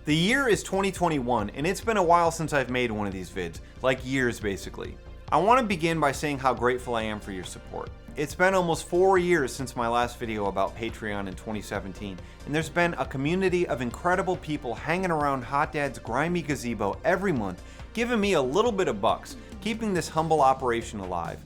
The year is 2021, and it's been a while since I've made one of these vids, like years basically. I want to begin by saying how grateful I am for your support. It's been almost 4 years since my last video about Patreon in 2017, and there's been a community of incredible people hanging around Hot Dad's grimy gazebo every month, giving me a little bit of bucks, keeping this humble operation alive.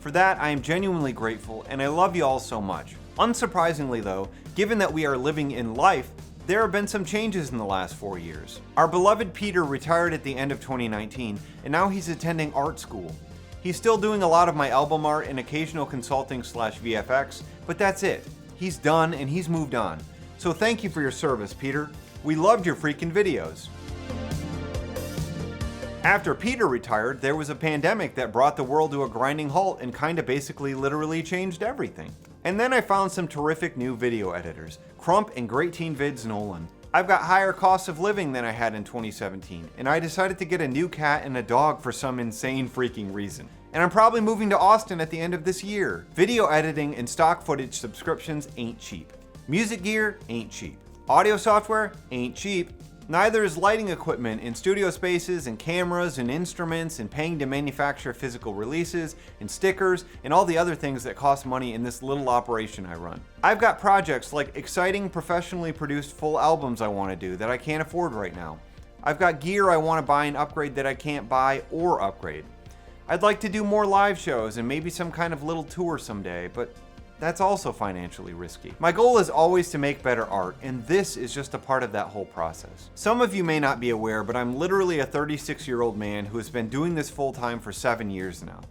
For that, I am genuinely grateful, and I love you all so much. Unsurprisingly though, given that we are living in life, there have been some changes in the last 4 years. Our beloved Peter retired at the end of 2019, and now he's attending art school. He's still doing a lot of my album art and occasional consulting / VFX, but that's it. He's done and he's moved on. So thank you for your service, Peter. We loved your freaking videos. After Peter retired, there was a pandemic that brought the world to a grinding halt and kinda basically literally changed everything. And then I found some terrific new video editors, Crump and Great Teen Vids Nolan. I've got higher costs of living than I had in 2017, and I decided to get a new cat and a dog for some insane freaking reason. And I'm probably moving to Austin at the end of this year. Video editing and stock footage subscriptions ain't cheap. Music gear ain't cheap. Audio software ain't cheap. Neither is lighting equipment and studio spaces and cameras and instruments and paying to manufacture physical releases and stickers and all the other things that cost money in this little operation I run. I've got projects like exciting professionally produced full albums I want to do that I can't afford right now. I've got gear I want to buy and upgrade that I can't buy or upgrade. I'd like to do more live shows and maybe some kind of little tour someday, but that's also financially risky. My goal is always to make better art, and this is just a part of that whole process. Some of you may not be aware, but I'm literally a 36-year-old man who has been doing this full-time for 7 years now.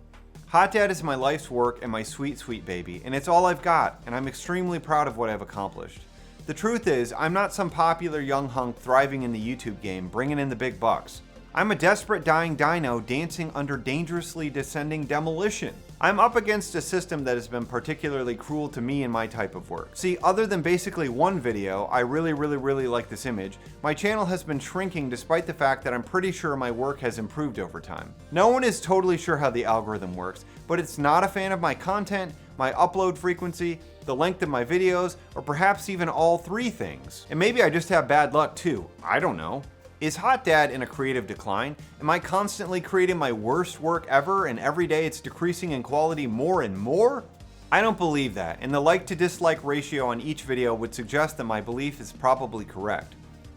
Hot Dad is my life's work and my sweet, sweet baby, and it's all I've got, and I'm extremely proud of what I've accomplished. The truth is, I'm not some popular young hunk thriving in the YouTube game, bringing in the big bucks. I'm a desperate dying dino dancing under dangerously descending demolition. I'm up against a system that has been particularly cruel to me and my type of work. See, other than basically one video, I really like this image, my channel has been shrinking despite the fact that I'm pretty sure my work has improved over time. No one is totally sure how the algorithm works, but it's not a fan of my content, my upload frequency, the length of my videos, or perhaps even all three things. And maybe I just have bad luck too, I don't know. Is Hot Dad in a creative decline? Am I constantly creating my worst work ever and every day it's decreasing in quality more and more? I don't believe that, and the like to dislike ratio on each video would suggest that my belief is probably correct.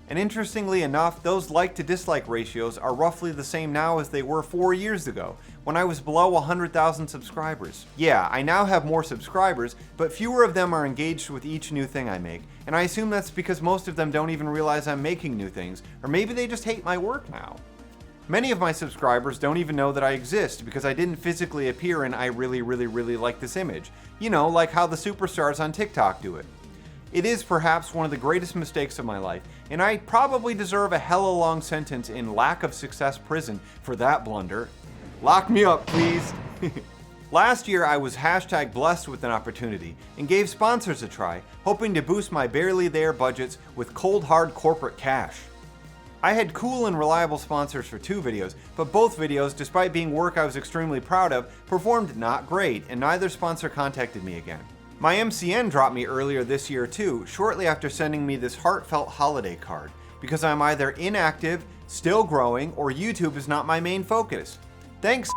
And interestingly enough, those like to dislike ratios are roughly the same now as they were 4 years ago, when I was below 100,000 subscribers. Yeah, I now have more subscribers, but fewer of them are engaged with each new thing I make, and I assume that's because most of them don't even realize I'm making new things, or maybe they just hate my work now. Many of my subscribers don't even know that I exist because I didn't physically appear in I really like this image. You know, like how the superstars on TikTok do it. It is perhaps one of the greatest mistakes of my life, and I probably deserve a hella long sentence in lack of success prison for that blunder. Lock me up, please. Last year, I was #blessed with an opportunity and gave sponsors a try, hoping to boost my barely there budgets with cold hard corporate cash. I had cool and reliable sponsors for 2 videos, but both videos, despite being work I was extremely proud of, performed not great, and neither sponsor contacted me again. My MCN dropped me earlier this year too, shortly after sending me this heartfelt holiday card, because I'm either inactive, still growing, or YouTube is not my main focus. Thanks.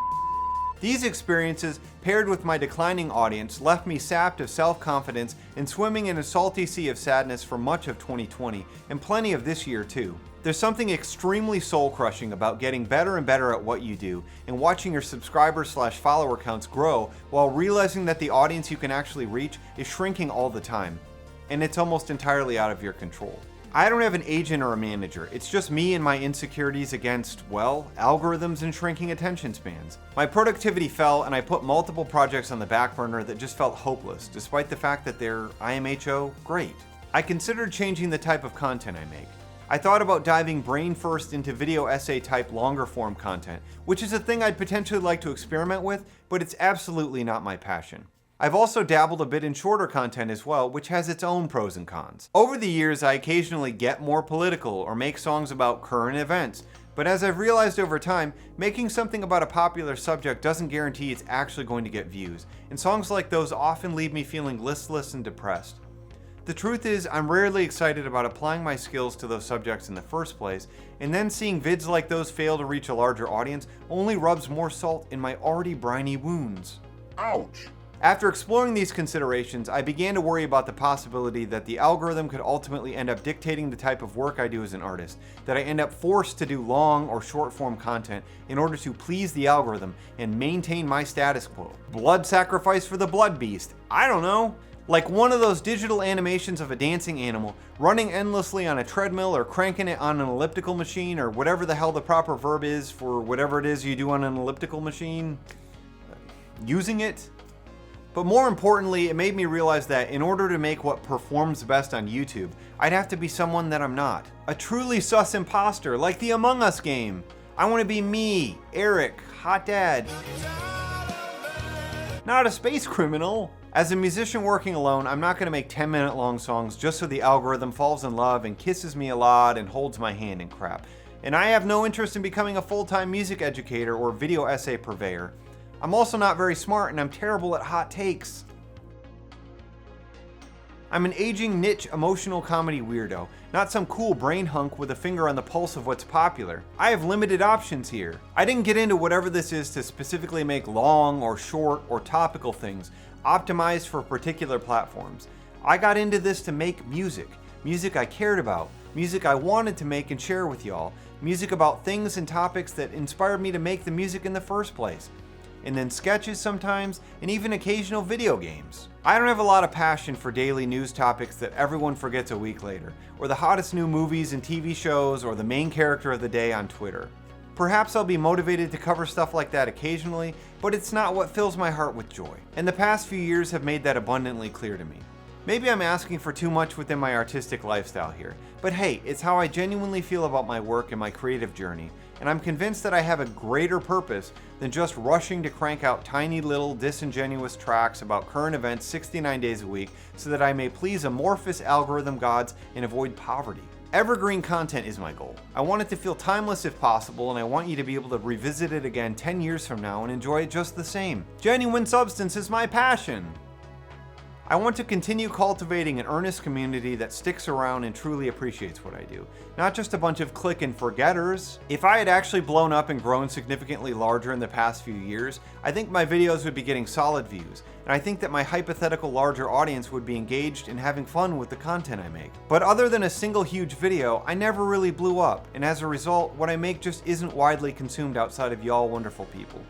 These experiences, paired with my declining audience, left me sapped of self-confidence and swimming in a salty sea of sadness for much of 2020, and plenty of this year too. There's something extremely soul-crushing about getting better and better at what you do, and watching your subscriber/follower counts grow while realizing that the audience you can actually reach is shrinking all the time, and it's almost entirely out of your control. I don't have an agent or a manager, it's just me and my insecurities against, well, algorithms and shrinking attention spans. My productivity fell and I put multiple projects on the back burner that just felt hopeless, despite the fact that they're IMHO great. I considered changing the type of content I make. I thought about diving brain first into video essay type longer form content, which is a thing I'd potentially like to experiment with, but it's absolutely not my passion. I've also dabbled a bit in shorter content as well, which has its own pros and cons. Over the years, I occasionally get more political or make songs about current events, but as I've realized over time, making something about a popular subject doesn't guarantee it's actually going to get views, and songs like those often leave me feeling listless and depressed. The truth is, I'm rarely excited about applying my skills to those subjects in the first place, and then seeing vids like those fail to reach a larger audience only rubs more salt in my already briny wounds. Ouch! After exploring these considerations, I began to worry about the possibility that the algorithm could ultimately end up dictating the type of work I do as an artist, that I end up forced to do long or short form content in order to please the algorithm and maintain my status quo. Blood sacrifice for the blood beast. I don't know. Like one of those digital animations of a dancing animal running endlessly on a treadmill or cranking it on an elliptical machine or whatever the hell the proper verb is for whatever it is you do on an elliptical machine. Using it. But more importantly, it made me realize that in order to make what performs best on YouTube, I'd have to be someone that I'm not. A truly sus imposter, like the Among Us game. I want to be me, Eric, hot dad. Not a space criminal. As a musician working alone, I'm not going to make 10-minute long songs just so the algorithm falls in love and kisses me a lot and holds my hand and crap. And I have no interest in becoming a full-time music educator or video essay purveyor. I'm also not very smart and I'm terrible at hot takes. I'm an aging niche emotional comedy weirdo, not some cool brain hunk with a finger on the pulse of what's popular. I have limited options here. I didn't get into whatever this is to specifically make long or short or topical things, optimized for particular platforms. I got into this to make music. Music I cared about. Music I wanted to make and share with y'all. Music about things and topics that inspired me to make the music in the first place. And then sketches sometimes, and even occasional video games. I don't have a lot of passion for daily news topics that everyone forgets a week later, or the hottest new movies and TV shows, or the main character of the day on Twitter. Perhaps I'll be motivated to cover stuff like that occasionally, but it's not what fills my heart with joy. And the past few years have made that abundantly clear to me. Maybe I'm asking for too much within my artistic lifestyle here, but hey, it's how I genuinely feel about my work and my creative journey, and I'm convinced that I have a greater purpose than just rushing to crank out tiny little disingenuous tracks about current events 69 days a week so that I may please amorphous algorithm gods and avoid poverty. Evergreen content is my goal. I want it to feel timeless if possible, and I want you to be able to revisit it again 10 years from now and enjoy it just the same. Genuine substance is my passion. I want to continue cultivating an earnest community that sticks around and truly appreciates what I do, not just a bunch of click and forgetters. If I had actually blown up and grown significantly larger in the past few years, I think my videos would be getting solid views, and I think that my hypothetical larger audience would be engaged and having fun with the content I make. But other than a single huge video, I never really blew up, and as a result, what I make just isn't widely consumed outside of y'all wonderful people.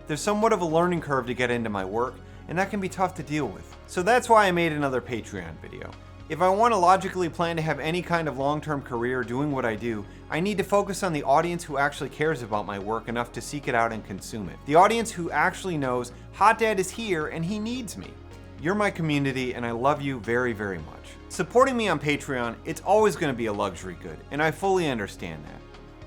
There's somewhat of a learning curve to get into my work, and that can be tough to deal with. So that's why I made another Patreon video. If I want to logically plan to have any kind of long-term career doing what I do, I need to focus on the audience who actually cares about my work enough to seek it out and consume it. The audience who actually knows Hot Dad is here and he needs me. You're my community and I love you very, very much. Supporting me on Patreon, it's always going to be a luxury good, and I fully understand that.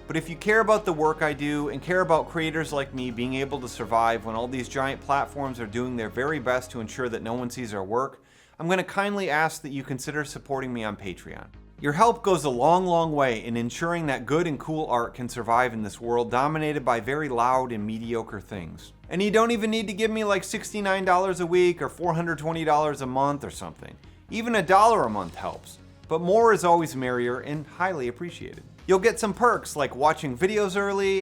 But if you care about the work I do and care about creators like me being able to survive when all these giant platforms are doing their very best to ensure that no one sees our work, I'm going to kindly ask that you consider supporting me on Patreon. Your help goes a long, long way in ensuring that good and cool art can survive in this world dominated by very loud and mediocre things. And you don't even need to give me like $69 a week or $420 a month or something. Even $1 a month helps. But more is always merrier and highly appreciated. You'll get some perks like watching videos early,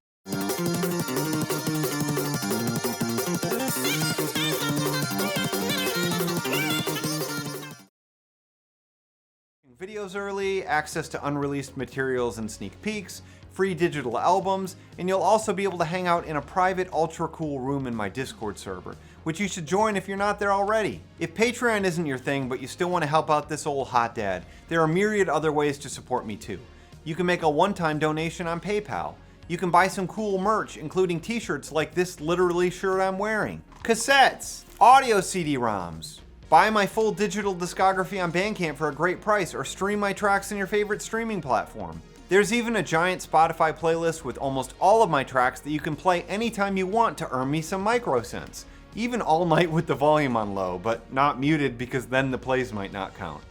access to unreleased materials and sneak peeks, free digital albums, and you'll also be able to hang out in a private ultra cool room in my Discord server, which you should join if you're not there already. If Patreon isn't your thing but you still want to help out this old hot dad, there are myriad other ways to support me too. You can make a one-time donation on PayPal. You can buy some cool merch, including t-shirts like this literally shirt I'm wearing, cassettes, audio CD-ROMs. Buy my full digital discography on Bandcamp for a great price, or stream my tracks in your favorite streaming platform. There's even a giant Spotify playlist with almost all of my tracks that you can play anytime you want to earn me some microcents. Even all night with the volume on low, but not muted because then the plays might not count.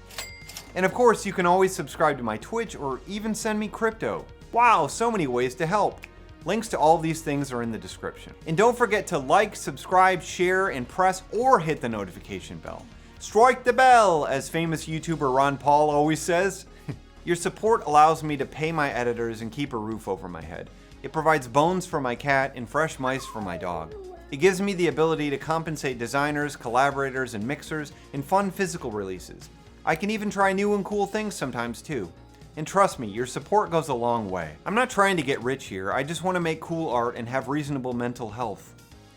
And of course, you can always subscribe to my Twitch or even send me crypto. Wow, so many ways to help. Links to all these things are in the description. And don't forget to like, subscribe, share, and press or hit the notification bell. Strike the bell, as famous YouTuber Ron Paul always says. Your support allows me to pay my editors and keep a roof over my head. It provides bones for my cat and fresh mice for my dog. It gives me the ability to compensate designers, collaborators, and mixers in fun physical releases. I can even try new and cool things sometimes too. And trust me, your support goes a long way. I'm not trying to get rich here, I just want to make cool art and have reasonable mental health.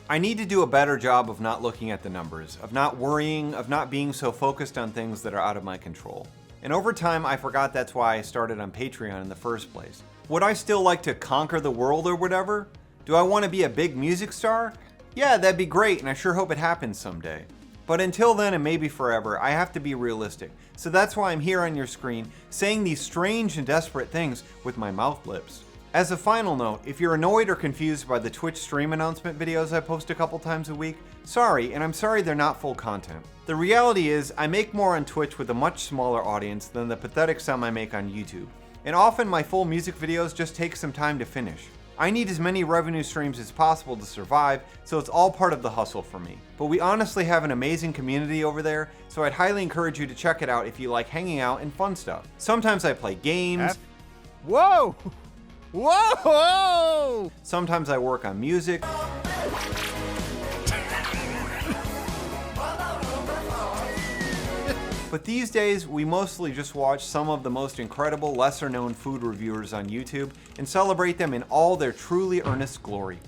I need to do a better job of not looking at the numbers, of not worrying, of not being so focused on things that are out of my control. And over time, I forgot that's why I started on Patreon in the first place. Would I still like to conquer the world or whatever? Do I want to be a big music star? Yeah, that'd be great, and I sure hope it happens someday. But until then, and maybe forever, I have to be realistic. So that's why I'm here on your screen, saying these strange and desperate things with my mouth lips. As a final note, if you're annoyed or confused by the Twitch stream announcement videos I post a couple times a week, sorry, and I'm sorry they're not full content. The reality is, I make more on Twitch with a much smaller audience than the pathetic sum I make on YouTube. And often my full music videos just take some time to finish. I need as many revenue streams as possible to survive, so it's all part of the hustle for me. But we honestly have an amazing community over there, so I'd highly encourage you to check it out if you like hanging out and fun stuff. Sometimes I play games. Whoa! Whoa! Sometimes I work on music. But these days, we mostly just watch some of the most incredible lesser-known food reviewers on YouTube and celebrate them in all their truly earnest glory.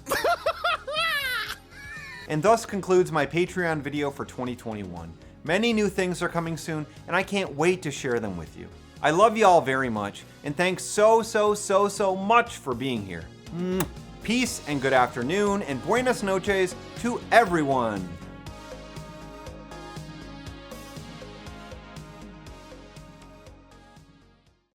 And thus concludes my Patreon video for 2021. Many new things are coming soon, and I can't wait to share them with you. I love you all very much, and thanks so much for being here. Peace and good afternoon and buenas noches to everyone.